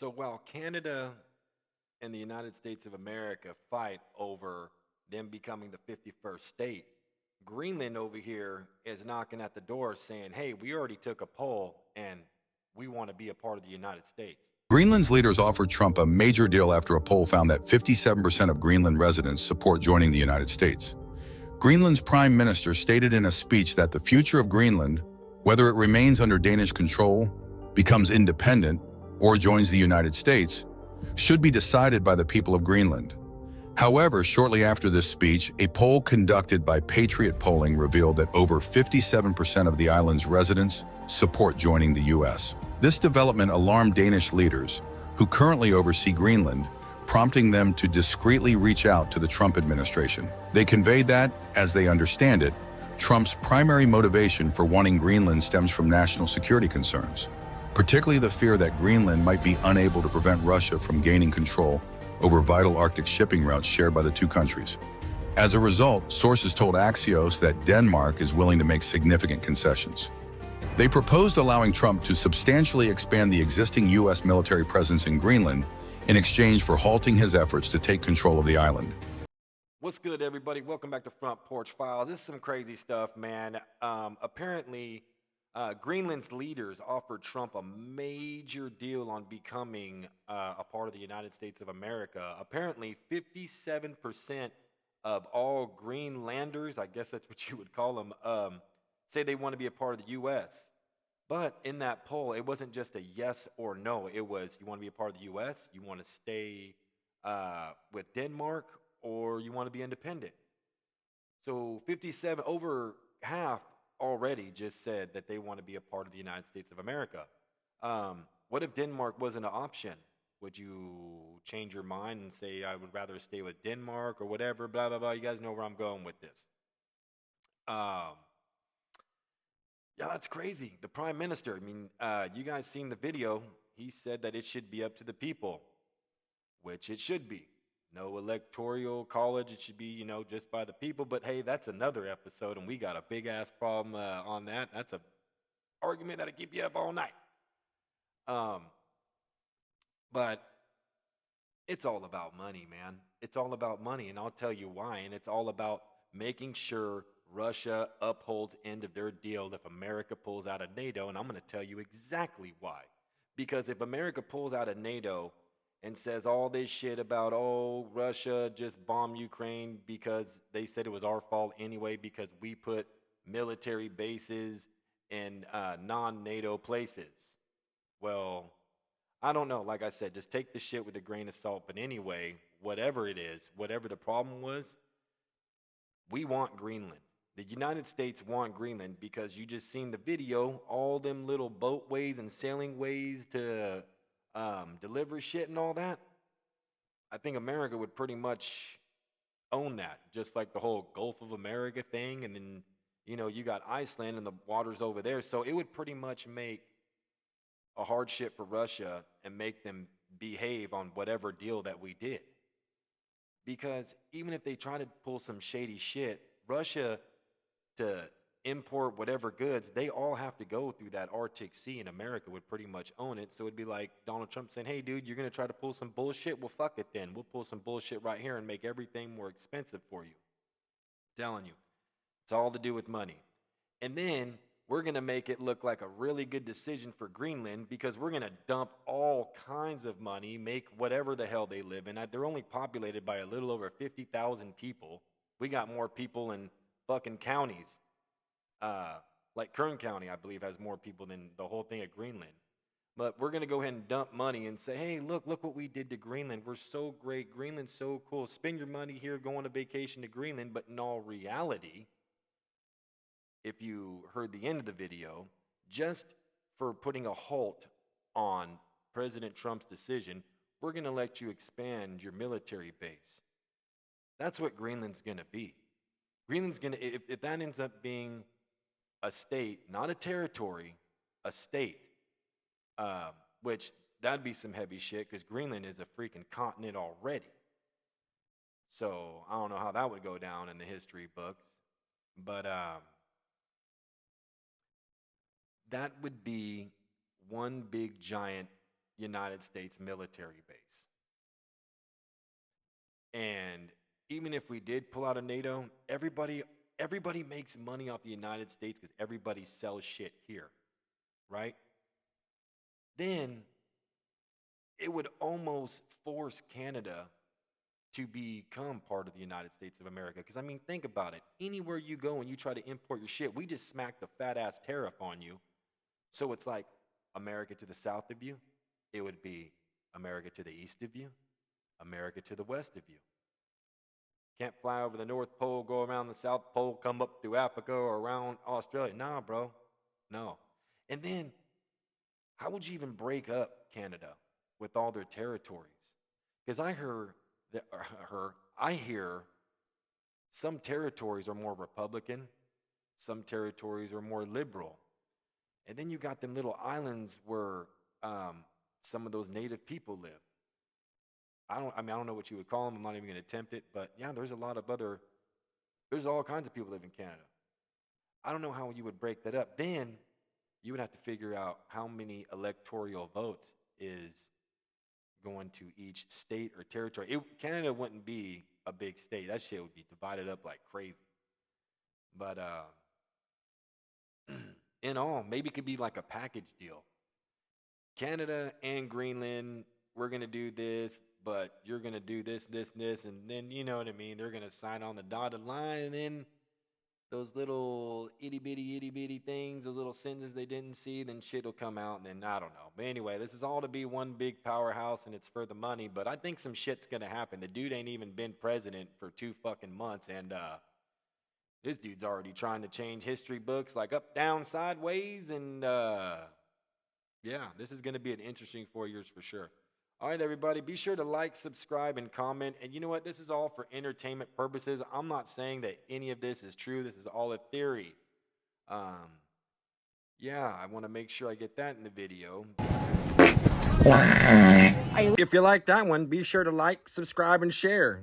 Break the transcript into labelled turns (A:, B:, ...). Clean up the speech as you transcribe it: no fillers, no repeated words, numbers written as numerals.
A: So while Canada and the United States of America fight over them becoming the 51st state, Greenland over here is knocking at the door saying, hey, we already took a poll and we want to be a part of the United States.
B: Greenland's leaders offered Trump a major deal after a poll found that 57% of Greenland residents support joining the United States. Greenland's prime minister stated in a speech that the future of Greenland, whether it remains under Danish control, becomes independent, or joins the United States, should be decided by the people of Greenland. However, shortly after this speech, a poll conducted by Patriot Polling revealed that over 57% of the island's residents support joining the U.S. This development alarmed Danish leaders, who currently oversee Greenland, prompting them to discreetly reach out to the Trump administration. They conveyed that, as they understand it, Trump's primary motivation for wanting Greenland stems from national security concerns, particularly the fear that Greenland might be unable to prevent Russia from gaining control over vital Arctic shipping routes shared by the two countries. As a result, sources told Axios that Denmark is willing to make significant concessions. They proposed allowing Trump to substantially expand the existing U.S. military presence in Greenland in exchange for halting his efforts to take control of the island.
A: What's good, everybody? Welcome back to Front Porch Files. This is some crazy stuff, man. Apparently, Greenland's leaders offered Trump a major deal on becoming a part of the United States of America. Apparently, 57% of all Greenlanders, I guess that's what you would call them, say they want to be a part of the U.S. But in that poll, it wasn't just a yes or no. It was, you want to be a part of the U.S., you want to stay with Denmark, or you want to be independent. So 57, over half already just said that they want to be a part of the United States of America. What if Denmark wasn't an option? Would you change your mind and say, I would rather stay with Denmark or whatever, blah, blah, blah? You guys know where I'm going with this. Yeah, that's crazy. The prime minister, you guys seen the video. He said that it should be up to the people, which it should be. No electoral college. It should be, just by the people. But hey, that's another episode, and we got a big ass problem on that. That's a argument that'll keep you up all night. But it's all about money, man. It's all about money, and I'll tell you why. And it's all about making sure Russia upholds end of their deal if America pulls out of NATO, and I'm going to tell you exactly why. Because if America pulls out of NATO and says all this shit about, oh, Russia just bombed Ukraine because they said it was our fault anyway because we put military bases in non-NATO places. Well, I don't know. Like I said, just take the shit with a grain of salt. But anyway, whatever it is, whatever the problem was, we want Greenland. The United States want Greenland because you just seen the video, all them little boatways and sailing ways to deliver shit and all that. I think America would pretty much own that, just like the whole Gulf of America thing. And then, you got Iceland and the waters over there. So it would pretty much make a hardship for Russia and make them behave on whatever deal that we did. Because even if they try to pull some shady shit, Russia, to import whatever goods, they all have to go through that Arctic Sea, and America would pretty much own it. So it'd be like Donald Trump saying, hey, dude, you're going to try to pull some bullshit? Well, fuck it then. We'll pull some bullshit right here and make everything more expensive for you. I'm telling you. It's all to do with money. And then we're going to make it look like a really good decision for Greenland because we're going to dump all kinds of money, make whatever the hell they live in. They're only populated by a little over 50,000 people. We got more people in fucking counties. Like Kern County, I believe, has more people than the whole thing of Greenland. But we're going to go ahead and dump money and say, hey, look what we did to Greenland. We're so great. Greenland's so cool. Spend your money here, go on a vacation to Greenland. But in all reality, if you heard the end of the video, just for putting a halt on President Trump's decision, we're going to let you expand your military base. That's what Greenland's going to be. Greenland's going to, if that ends up being a state, not a territory, a state, which that'd be some heavy shit because Greenland is a freaking continent already. So I don't know how that would go down in the history books, but that would be one big giant, United States military base. And even if we did pull out of NATO, everybody makes money off the United States because everybody sells shit here, right? Then it would almost force Canada to become part of the United States of America. Because, I mean, think about it. Anywhere you go and you try to import your shit, we just smacked a fat-ass tariff on you. So it's like America to the south of you, it would be America to the east of you, America to the west of you. Can't fly over the North Pole, go around the South Pole, come up through Africa or around Australia. Nah, bro. No. And then, how would you even break up Canada with all their territories? Because I hear some territories are more Republican, some territories are more liberal. And then you got them little islands where some of those native people live. I don't know what you would call them. I'm not even going to attempt it. But yeah, there's all kinds of people live in Canada. I don't know how you would break that up. Then you would have to figure out how many electoral votes is going to each state or territory. Canada wouldn't be a big state. That shit would be divided up like crazy. But in all, maybe it could be like a package deal. Canada and Greenland, we're going to do this, but you're going to do this, and then, you know what I mean, they're going to sign on the dotted line, and then those little itty-bitty things, those little sentences they didn't see, then shit will come out, and then I don't know. But anyway, this is all to be one big powerhouse, and it's for the money, but I think some shit's going to happen. The dude ain't even been president for 2 fucking months, and this dude's already trying to change history books like up, down, sideways, and yeah, this is going to be an interesting 4 years for sure. All right, everybody, be sure to like, subscribe, and comment. And you know what? This is all for entertainment purposes. I'm not saying that any of this is true. This is all a theory. Yeah, I want to make sure I get that in the video. If you like that one, be sure to like, subscribe, and share.